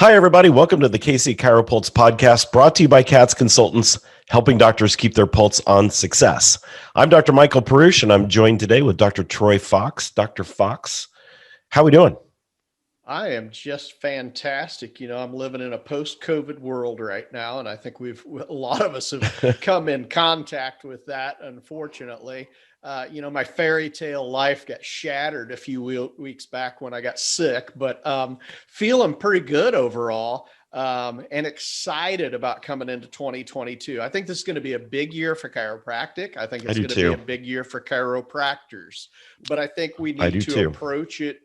Hi, everybody. Welcome to the KC CHIROpulse podcast, brought to you by CATS Consultants, helping doctors keep their pulse on success. I'm Dr. Michael Perusich, and I'm joined today with Dr. Troy Fox. Dr. Fox, how are we doing? I am just fantastic. I'm living in a post-COVID world right now, and I think a lot of us have come in contact with that, unfortunately. My fairy tale life got shattered a few weeks back when I got sick, but feeling pretty good overall. And excited about coming into 2022. I think this is going to be a big year for chiropractic. I think it's going to be a big year for chiropractors, but I think we need to approach it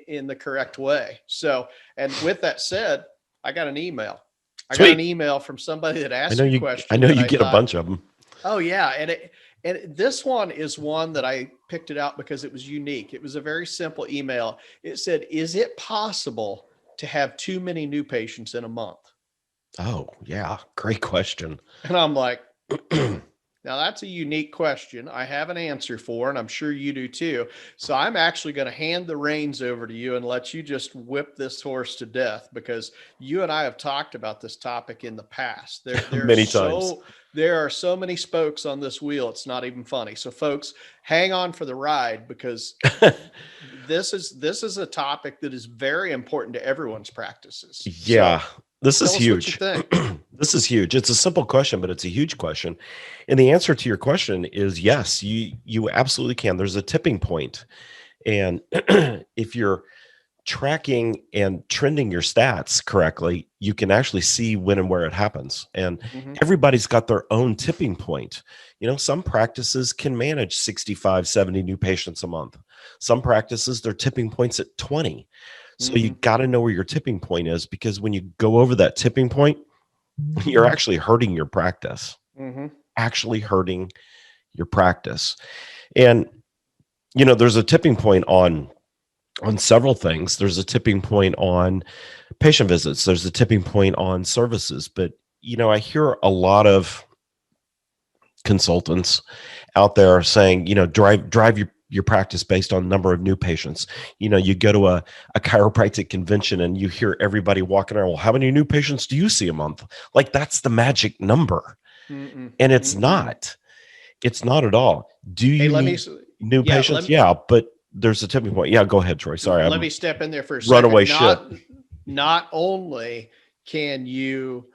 in the correct way. So, and with that said, I got an email. I got an email from somebody that asked me a question. I know you get a bunch of them. Oh yeah. And this one is one that I picked it out because it was unique. It was a very simple email. It said, is it possible to have too many new patients in a month? Oh, yeah. Great question. And I'm like, now that's a unique question. I have an answer for, and I'm sure you do too. So I'm actually going to hand the reins over to you and let you just whip this horse to death, because you and I have talked about this topic in the past. Many times. There are so many spokes on this wheel. It's not even funny. So folks, hang on for the ride, because this is a topic that is very important to everyone's practices. Yeah, so, this is huge. This is huge. It's a simple question, but it's a huge question. And the answer to your question is yes, you absolutely can. There's a tipping point. And if you're tracking and trending your stats correctly, you can actually see when and where it happens. And everybody's got their own tipping point. Some practices can manage 65, 70 new patients a month. Some practices, their tipping point's at 20. So you got to know where your tipping point is, because when you go over that tipping point, you're actually hurting your practice. Actually hurting your practice. And, there's a tipping point on several things. There's a tipping point on patient visits. There's a tipping point on services. But, I hear a lot of consultants out there saying, drive your practice based on number of new patients. You go to a chiropractic convention and you hear everybody walking around, well, how many new patients do you see a month? Like, that's the magic number. And it's not. It's not at all. Do you need new patients? Yeah, but there's a tipping point. Yeah, go ahead, Troy. Sorry. Let me step in there for a second. Runaway ship. Not only can you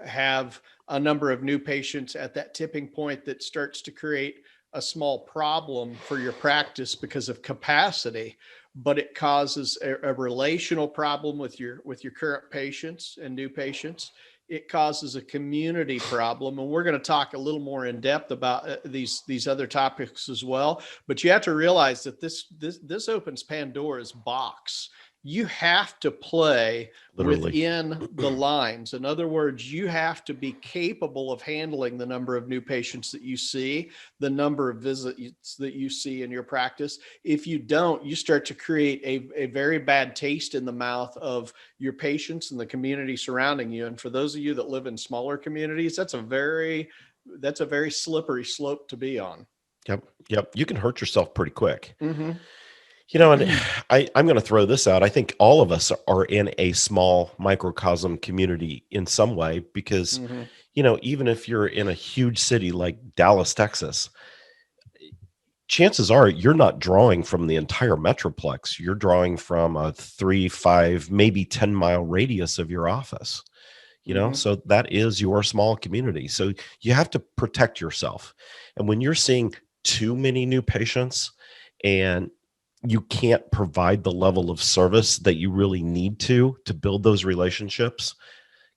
have a number of new patients at that tipping point that starts to create a small problem for your practice because of capacity, but it causes a relational problem with your current patients and new patients. It causes a community problem. And we're going to talk a little more in depth about these other topics as well. But you have to realize that this opens Pandora's box. You have to play within the lines. In other words, you have to be capable of handling the number of new patients that you see, the number of visits that you see in your practice. If you don't, you start to create a very bad taste in the mouth of your patients and the community surrounding you. And for those of you that live in smaller communities, that's a very slippery slope to be on. Yep. You can hurt yourself pretty quick. And I'm going to throw this out. I think all of us are in a small microcosm community in some way, because, even if you're in a huge city like Dallas, Texas, chances are you're not drawing from the entire metroplex. You're drawing from a 3, 5, maybe 10-mile radius of your office. So that is your small community. So you have to protect yourself. And when you're seeing too many new patients and you can't provide the level of service that you really need to build those relationships,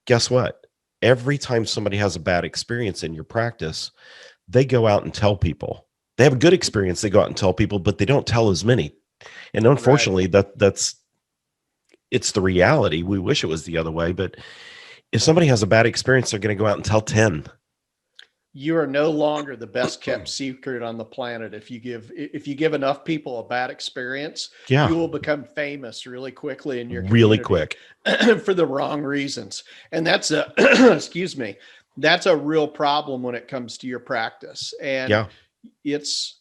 guess what? Every time somebody has a bad experience in your practice, they go out and tell people. They have a good experience, they go out and tell people, but they don't tell as many. And unfortunately, it's the reality. We wish it was the other way, but if somebody has a bad experience, they're going to go out and tell 10. You are no longer the best kept secret on the planet. If you give enough people a bad experience, you will become famous really quickly in your community. Really quick. For the wrong reasons. And that's excuse me, that's a real problem when it comes to your practice. And it's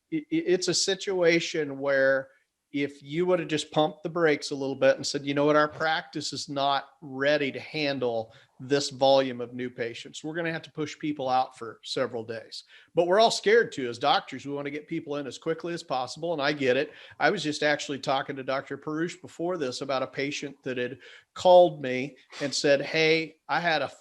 a situation where if you would have just pumped the brakes a little bit and said, you know what, our practice is not ready to handle this volume of new patients. We're going to have to push people out for several days. But we're all scared to, as doctors, we want to get people in as quickly as possible. And I get it. I was just actually talking to Dr. Perusich before this about a patient that had called me and said, hey, I had a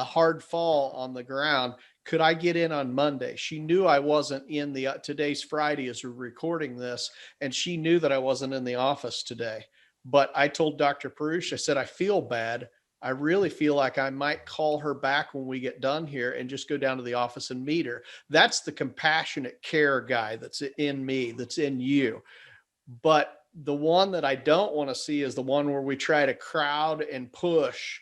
hard fall on the ground. Could I get in on Monday? She knew I wasn't in today's Friday as we're recording this, and she knew that I wasn't in the office today. But I told Dr. Perush, I said, I feel bad. I really feel like I might call her back when we get done here and just go down to the office and meet her. That's the compassionate care guy that's in me, that's in you. But the one that I don't want to see is the one where we try to crowd and push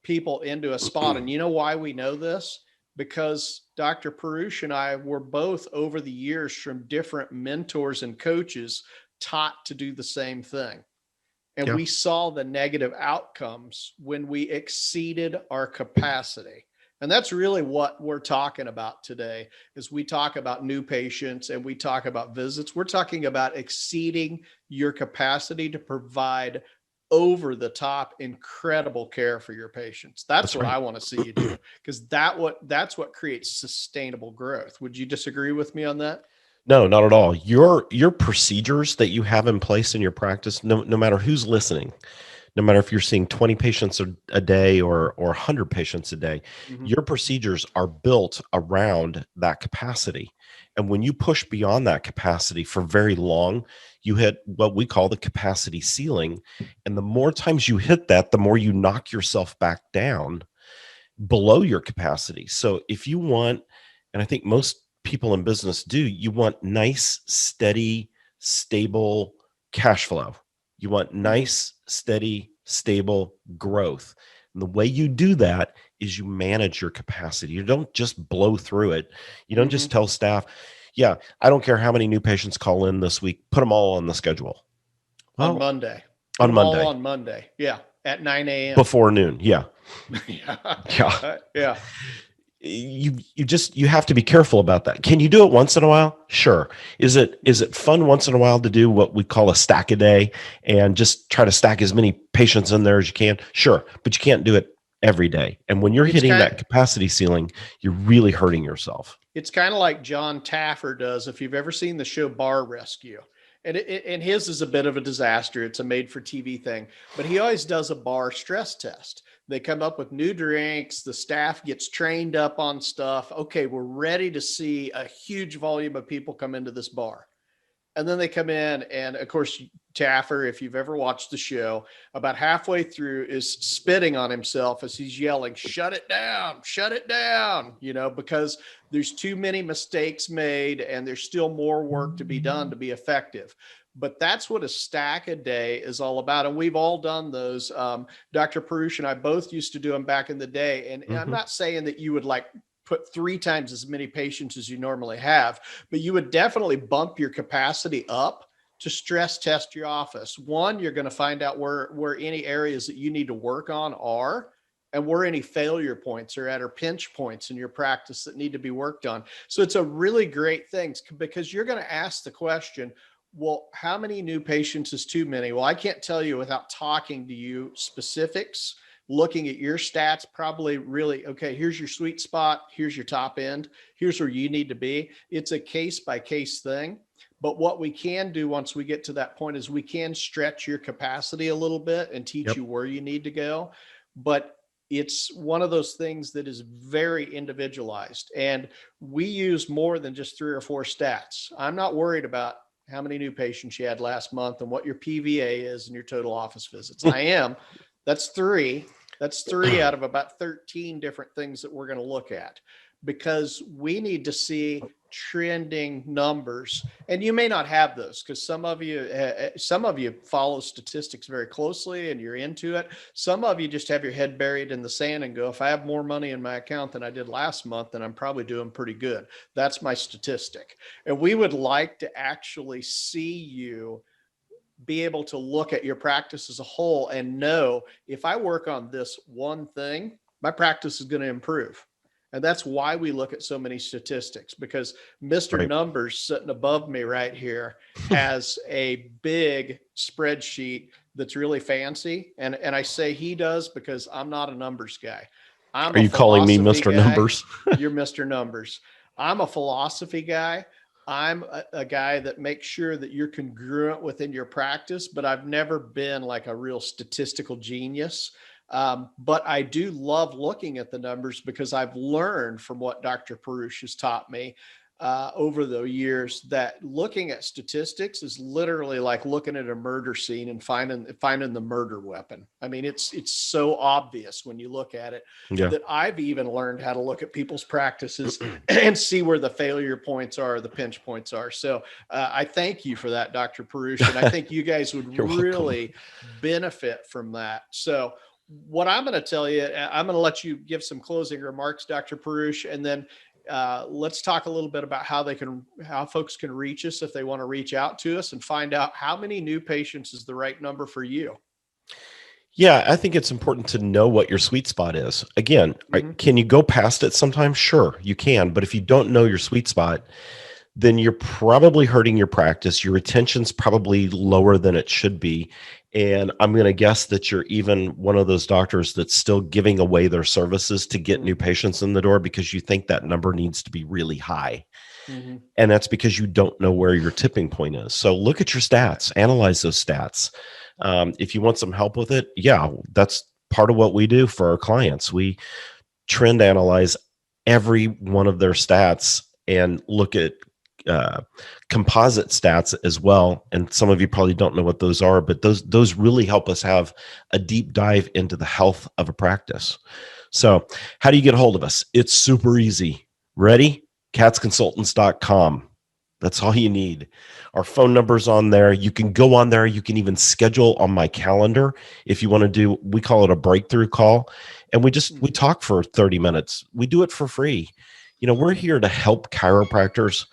people into a spot. And you know why we know this? Because Dr. Perush and I were both over the years from different mentors and coaches taught to do the same thing. And Yeah. we saw the negative outcomes when we exceeded our capacity. And that's really what we're talking about today. As we talk about new patients and we talk about visits, we're talking about exceeding your capacity to provide over the top incredible care for your patients. That's what right. I want to see you do, because that's what creates sustainable growth. Would you disagree with me on that? No, not at all. Your procedures that you have in place in your practice, no matter who's listening, no matter if you're seeing 20 patients a day or 100 patients a day, Mhm. your procedures are built around that capacity. And when you push beyond that capacity for very long, you hit what we call the capacity ceiling. And the more times you hit that, the more you knock yourself back down below your capacity. So if you want, and I think most people in business do, you want nice, steady, stable cash flow. You want Mhm. nice, steady, stable growth. And the way you do that is you manage your capacity. You don't just blow through it. You don't just Mhm. tell staff, yeah, I don't care how many new patients call in this week, put them all on the schedule. On Well, Monday. Put on them all Monday on Monday. Yeah. At 9 a.m. before noon. Yeah. Yeah. Yeah. Yeah. You have to be careful about that. Can you do it once in a while? Sure. Is it fun once in a while to do what we call a stack a day and just try to stack as many patients in there as you can? Sure, but you can't do it every day. And when you're It's hitting kind that capacity ceiling, you're really hurting yourself. it's kind of like John Taffer does. If you've ever seen the show Bar Rescue, and his is a bit of a disaster. It's a made for TV thing, but he always does a bar stress test. They come up with new drinks. The staff gets trained up on stuff. Okay, we're ready to see a huge volume of people come into this bar. And then they come in, and of course, Taffer, if you've ever watched the show, about halfway through is spitting on himself as he's yelling, shut it down, because there's too many mistakes made and there's still more work to be done to be effective. But that's what a stack a day is all about. And we've all done those. Dr. Perush and I both used to do them back in the day. And I'm Mhm. not saying that you would like put 3 times as many patients as you normally have, but you would definitely bump your capacity up to stress test your office. One, you're going to find out where any areas that you need to work on are, and where any failure points are at, or pinch points in your practice that need to be worked on. So it's a really great thing, because you're going to ask the question, well, how many new patients is too many? Well, I can't tell you without talking to you specifics, looking at your stats, probably really, okay, here's your sweet spot, here's your top end, here's where you need to be. It's a case by case thing. But what we can do once we get to that point is we can stretch your capacity a little bit and teach Yep. you where you need to go. But it's one of those things that is very individualized. And we use more than just 3 or 4 stats. I'm not worried about how many new patients you had last month and what your PVA is and your total office visits. I am. That's three. That's three out of about 13 different things that we're going to look at, because we need to see trending numbers. And you may not have those, because some of you follow statistics very closely and you're into it. Some of you just have your head buried in the sand and go, if I have more money in my account than I did last month, then I'm probably doing pretty good. That's my statistic. And we would like to actually see you be able to look at your practice as a whole and know, if I work on this one thing, my practice is going to improve. And that's why we look at so many statistics, because Mr. Right. Numbers sitting above me right here has a big spreadsheet that's really fancy. And I say he does because I'm not a numbers guy. I'm Are a you calling me philosophy Mr. guy. Numbers? You're Mr. Numbers. I'm a philosophy guy. I'm a guy that makes sure that you're congruent within your practice, but I've never been like a real statistical genius. But I do love looking at the numbers because I've learned from what Dr. Perusich has taught me over the years, that looking at statistics is literally like looking at a murder scene and finding the murder weapon. I mean, it's so obvious when you look at it, Yeah. that I've even learned how to look at people's practices and see where the failure points are, the pinch points are. So I thank you for that, Dr. Perusich, and I think you guys would really benefit from that. So what I'm going to tell you, I'm going to let you give some closing remarks, Dr. Perusich, and then let's talk a little bit about how folks can reach us if they want to reach out to us and find out how many new patients is the right number for you. Yeah, I think it's important to know what your sweet spot is. Again, can you go past it sometimes? Sure, you can. But if you don't know your sweet spot, then you're probably hurting your practice. Your retention's probably lower than it should be. And I'm going to guess that you're even one of those doctors that's still giving away their services to get new patients in the door because you think that number needs to be really high. And that's because you don't know where your tipping point is. So look at your stats, analyze those stats. If you want some help with it, yeah, that's part of what we do for our clients. We trend analyze every one of their stats and look at composite stats as well. And some of you probably don't know what those are, but those really help us have a deep dive into the health of a practice. So how do you get a hold of us? It's super easy. Ready? catsconsultants.com. That's all you need. Our phone number's on there. You can go on there. You can even schedule on my calendar if you want to do, we call it a breakthrough call. And we talk for 30 minutes. We do it for free. You know, we're here to help chiropractors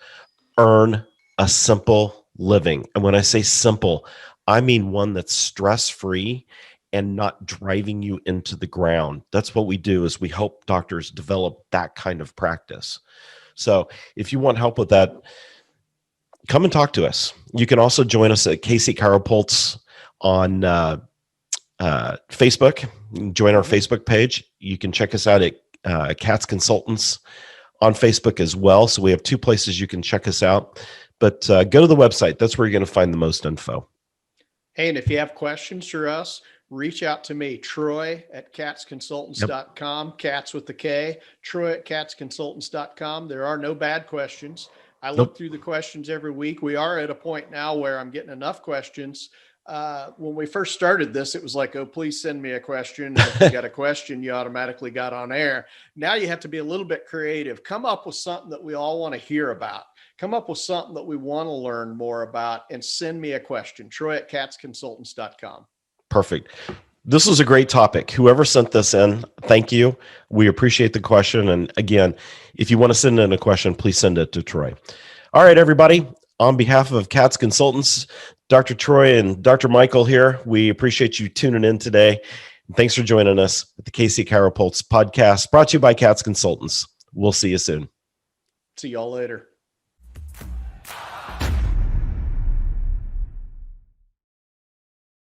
earn a simple living. And when I say simple, I mean one that's stress-free and not driving you into the ground. That's what we do, is we help doctors develop that kind of practice. So if you want help with that, come and talk to us. You can also join us at KC CHIROpulse on Facebook. Join our Facebook page. You can check us out at Cats Consultants on Facebook as well. So we have two places you can check us out. But go to the website. That's where you're going to find the most info. Hey, and if you have questions for us, reach out to me, Troy at catsconsultants.com, Cats with the K, Troy at catsconsultants.com. There are no bad questions. I look through the questions every week. We are at a point now where I'm getting enough questions. When we first started this, it was like, oh, please send me a question. And if you got a question, you automatically got on air. Now you have to be a little bit creative. Come up with something that we all want to hear about. Come up with something that we want to learn more about, and send me a question. Troy at catsconsultants.com. Perfect. This was a great topic. Whoever sent this in, thank you. We appreciate the question. And again, if you want to send in a question, please send it to Troy. All right, everybody. On behalf of Cats Consultants, Dr. Troy and Dr. Michael here, we appreciate you tuning in today. Thanks for joining us at the KC CHIROpulse podcast, brought to you by Cats Consultants. We'll see you soon. See y'all later.